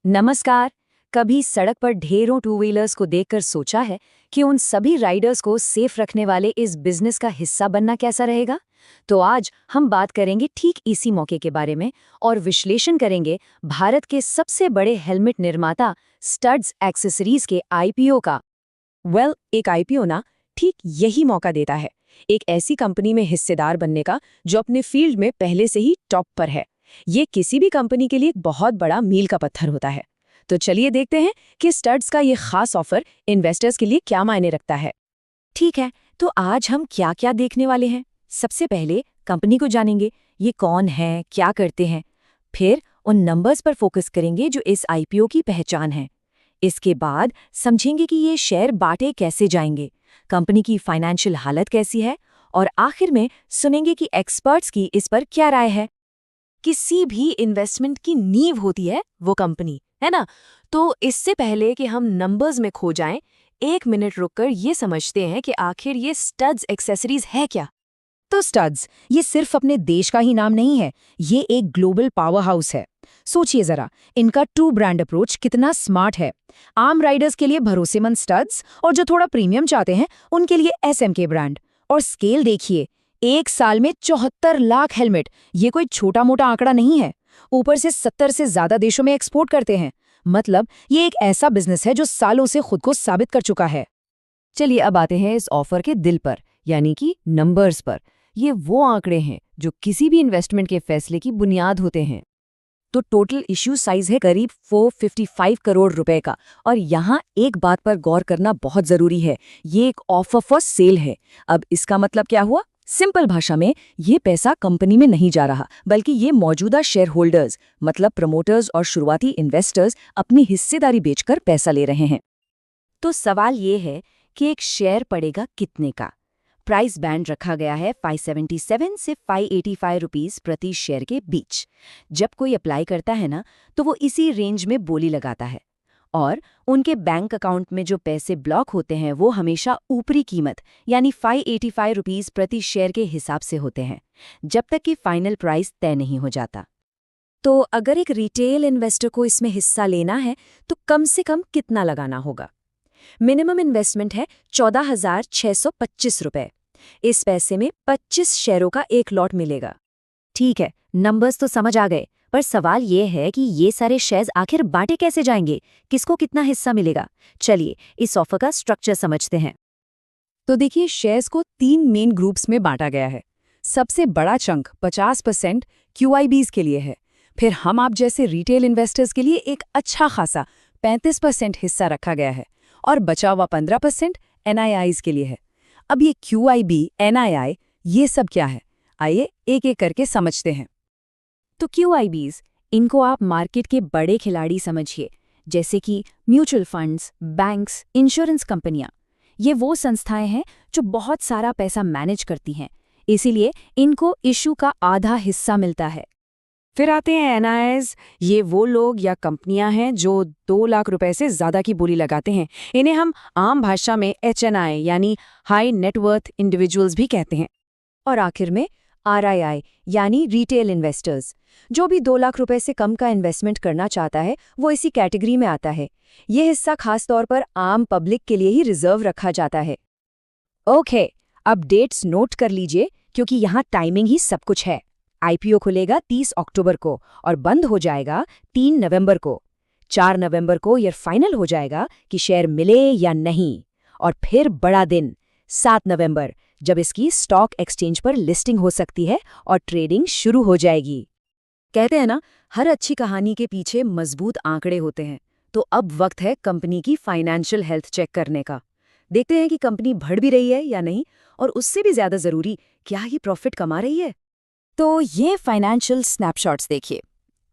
नमस्कार। कभी सड़क पर ढेरों टू व्हीलर्स को देखकर सोचा है कि उन सभी राइडर्स को सेफ रखने वाले इस बिजनेस का हिस्सा बनना कैसा रहेगा? तो आज हम बात करेंगे ठीक इसी मौके के बारे में और विश्लेषण करेंगे भारत के सबसे बड़े हेलमेट निर्माता स्टड्स एक्सेसरीज के आईपीओ का। एक आईपीओ ना ठीक यही मौका देता है, एक ऐसी कंपनी में हिस्सेदार बनने का जो अपने फील्ड में पहले से ही टॉप पर है। ये किसी भी कंपनी के लिए एक बहुत बड़ा मील का पत्थर होता है। तो चलिए देखते हैं कि स्टड्स का ये खास ऑफर इन्वेस्टर्स के लिए क्या मायने रखता है। ठीक है, तो आज हम क्या क्या देखने वाले हैं? सबसे पहले कंपनी को जानेंगे, ये कौन है, क्या करते हैं। फिर उन नंबर्स पर फोकस करेंगे जो इस आईपीओ की पहचान है। इसके बाद समझेंगे कि ये शेयर बांटे कैसे जाएंगे, कंपनी की फाइनेंशियल हालत कैसी है, और आखिर में सुनेंगे कि एक्सपर्ट्स की इस पर क्या राय है। किसी भी इन्वेस्टमेंट की नींव होती है वो कंपनी, है ना? तो इससे पहले कि हम नंबर्स में खो जाएं, एक मिनट रुककर ये समझते हैं कि आखिर ये स्टड्स एक्सेसरीज है क्या। तो स्टड्स ये सिर्फ अपने देश का ही नाम नहीं है, ये एक ग्लोबल पावर हाउस है। सोचिए जरा, इनका टू ब्रांड अप्रोच कितना स्मार्ट है। आम राइडर्स के लिए भरोसेमंद स्टड्स और जो थोड़ा प्रीमियम चाहते हैं उनके लिए एसएमके ब्रांड। और स्केल देखिए, एक साल में 74 लाख हेलमेट, ये कोई छोटा मोटा आंकड़ा नहीं है। ऊपर से 70 से ज्यादा देशों में एक्सपोर्ट करते हैं। मतलब ये एक ऐसा बिजनेस है जो सालों से खुद को साबित कर चुका है। चलिए अब आते हैं इस ऑफर के दिल पर, यानी कि नंबर्स पर। ये वो आंकड़े हैं जो किसी भी इन्वेस्टमेंट के फैसले की बुनियाद होते हैं। तो टोटल इश्यू साइज है करीब 455 करोड़ रुपए का। और यहाँ एक बात पर गौर करना बहुत जरूरी है, ये एक ऑफर फॉर सेल है। अब इसका मतलब क्या हुआ? सिंपल भाषा में, ये पैसा कंपनी में नहीं जा रहा, बल्कि ये मौजूदा शेयर होल्डर्स मतलब प्रमोटर्स और शुरुआती इन्वेस्टर्स अपनी हिस्सेदारी बेचकर पैसा ले रहे हैं। तो सवाल ये है कि एक शेयर पड़ेगा कितने का? प्राइस बैंड रखा गया है 577 से 585 रुपीस प्रति शेयर के बीच। जब कोई अप्लाई करता है ना, तो वो इसी रेंज में बोली लगाता है। और उनके बैंक अकाउंट में जो पैसे ब्लॉक होते हैं वो हमेशा ऊपरी कीमत यानी 585 रुपीस प्रति शेयर के हिसाब से होते हैं, जब तक कि फाइनल प्राइस तय नहीं हो जाता। तो अगर एक रिटेल इन्वेस्टर को इसमें हिस्सा लेना है तो कम से कम कितना लगाना होगा? मिनिमम इन्वेस्टमेंट है 14,625 रुपए। इस पैसे में 25 शेयरों का एक लॉट मिलेगा। ठीक है, नंबर्स तो समझ आ गए, पर सवाल ये है कि ये सारे शेयर्स आखिर बांटे कैसे जाएंगे, किसको कितना हिस्सा मिलेगा? चलिए इस ऑफर का स्ट्रक्चर समझते हैं। तो देखिए, शेयर्स को 3 मेन ग्रुप्स में बांटा गया है। सबसे बड़ा चंक 50% क्यूआईबीज के लिए है। फिर हम आप जैसे रिटेल इन्वेस्टर्स के लिए एक अच्छा खासा 35% हिस्सा रखा गया है, और बचा हुआ 15% एनआईआईज के लिए है। अब ये क्यूआईबी, एनआईआई, ये सब क्या है? आइए एक एक करके समझते हैं। तो क्यूआईबीज, इनको आप मार्केट के बड़े खिलाड़ी समझिए, जैसे कि म्यूचुअल फंड्स, बैंक्स, इंश्योरेंस कंपनियां। ये वो संस्थाएं हैं जो बहुत सारा पैसा मैनेज करती हैं, इसीलिए इनको इशू का आधा हिस्सा मिलता है। फिर आते हैं एनआईआईज। ये वो लोग या कंपनियां हैं जो 2 लाख रुपए से ज्यादा की बोली लगाते हैं। इन्हें हम आम भाषा में एचएनआई यानी हाई नेटवर्थ इंडिविजुअल्स भी कहते हैं। और आखिर में आरआईआई यानी रिटेल इन्वेस्टर्स। जो भी 2 लाख रुपए से कम का इन्वेस्टमेंट करना चाहता है वो इसी कैटेगरी में आता है। ये हिस्सा खास तौर पर आम पब्लिक के लिए ही रिजर्व रखा जाता है। ओके, अब डेट्स नोट कर लीजिए, क्योंकि यहाँ टाइमिंग ही सब कुछ है। आईपीओ खुलेगा 30 अक्टूबर को और बंद हो जाएगा 3 नवंबर को। 4 नवंबर को यह फाइनल हो जाएगा कि शेयर मिले या नहीं। और फिर बड़ा दिन 7 नवंबर, जब इसकी स्टॉक एक्सचेंज पर लिस्टिंग हो सकती है और ट्रेडिंग शुरू हो जाएगी। कहते हैं ना, हर अच्छी कहानी के पीछे मजबूत आंकड़े होते हैं। तो अब वक्त है कंपनी की फाइनेंशियल हेल्थ चेक करने का। देखते हैं कि कंपनी बढ़ भी रही है या नहीं, और उससे भी ज्यादा जरूरी, क्या ये प्रॉफिट कमा रही है। तो ये फाइनेंशियल स्नैपशॉट्स देखिए,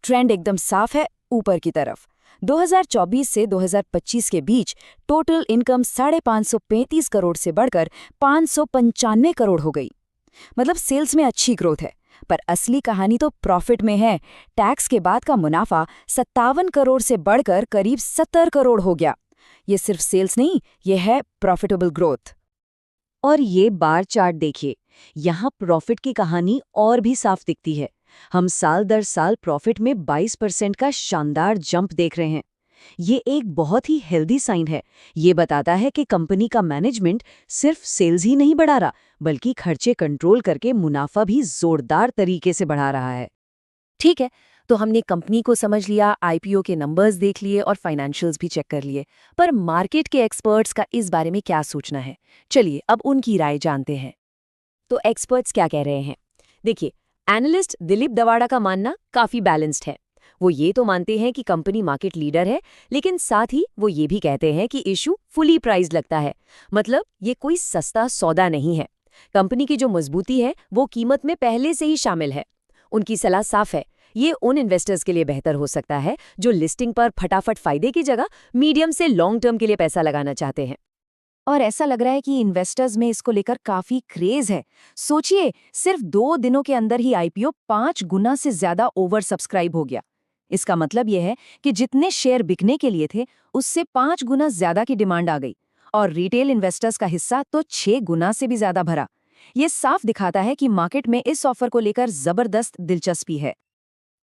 ट्रेंड एकदम साफ है ऊपर की तरफ। 2024 से 2025 के बीच टोटल इनकम 535 करोड़ से बढ़कर 595 करोड़ हो गई। मतलब सेल्स में अच्छी ग्रोथ है, पर असली कहानी तो प्रॉफिट में है। टैक्स के बाद का मुनाफा 57 करोड़ से बढ़कर करीब 70 करोड़ हो गया। ये सिर्फ सेल्स नहीं, ये है प्रॉफिटेबल ग्रोथ। और ये बार चार्ट देखिए, यहाँ प्रॉफिट की कहानी और भी साफ दिखती है। हम साल दर साल प्रॉफिट में 22% का शानदार जंप देख रहे हैं। ये एक बहुत ही हेल्दी साइन है। ये बताता है कि कंपनी का मैनेजमेंट सिर्फ सेल्स ही नहीं बढ़ा रहा, बल्कि खर्चे कंट्रोल करके मुनाफा भी जोरदार तरीके से बढ़ा रहा है। ठीक है, तो हमने कंपनी को समझ लिया, आईपीओ के नंबर्स देख लिए और फाइनेंशियल्स भी चेक कर लिए। पर मार्केट के एक्सपर्ट्स का इस बारे में क्या सोचना है? चलिए अब उनकी राय जानते हैं। तो एक्सपर्ट्स क्या कह रहे हैं? देखिए, एनालिस्ट दिलीप दवाड़ा का मानना काफी बैलेंस्ड है। वो ये तो मानते हैं कि कंपनी मार्केट लीडर है, लेकिन साथ ही वो ये भी कहते हैं कि इशू फुली प्राइस्ड लगता है। मतलब ये कोई सस्ता सौदा नहीं है। कंपनी की जो मजबूती है वो कीमत में पहले से ही शामिल है। उनकी सलाह साफ है, ये उन इन्वेस्टर्स के लिए बेहतर हो सकता है जो लिस्टिंग पर फटाफट फायदे की जगह मीडियम से लॉन्ग टर्म के लिए पैसा लगाना चाहते हैं। और ऐसा लग रहा है कि इन्वेस्टर्स में इसको लेकर काफी क्रेज है। सोचिए, सिर्फ 2 दिनों के अंदर ही आईपीओ 5 गुना से ज्यादा ओवर सब्सक्राइब हो गया। इसका मतलब यह है कि जितने शेयर बिकने के लिए थे, उससे 5 गुना ज्यादा की डिमांड आ गई और रिटेल इन्वेस्टर्स का हिस्सा तो 6 गुना से भी ज्यादा भरा। ये साफ दिखाता है कि मार्केट में इस ऑफर को लेकर जबरदस्त दिलचस्पी है।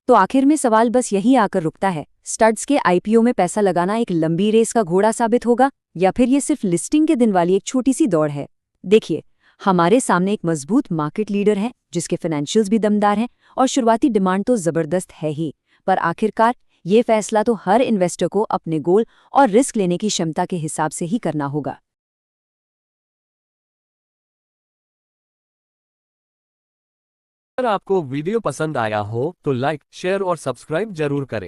तो आखिर में सवाल बस यही आकर रुकता है, स्टड्स के आईपीओ में पैसा लगाना एक लंबी रेस का घोड़ा साबित होगा या फिर ये सिर्फ लिस्टिंग के दिन वाली एक छोटी सी दौड़ है? देखिए, हमारे सामने एक मजबूत मार्केट लीडर है जिसके फाइनेंशियल्स भी दमदार हैं और शुरुआती डिमांड तो जबरदस्त है ही। पर आखिरकार ये फैसला तो हर इन्वेस्टर को अपने गोल और रिस्क लेने की क्षमता के हिसाब से ही करना होगा। अगर आपको वीडियो पसंद आया हो तो लाइक, शेयर और सब्सक्राइब जरूर करें।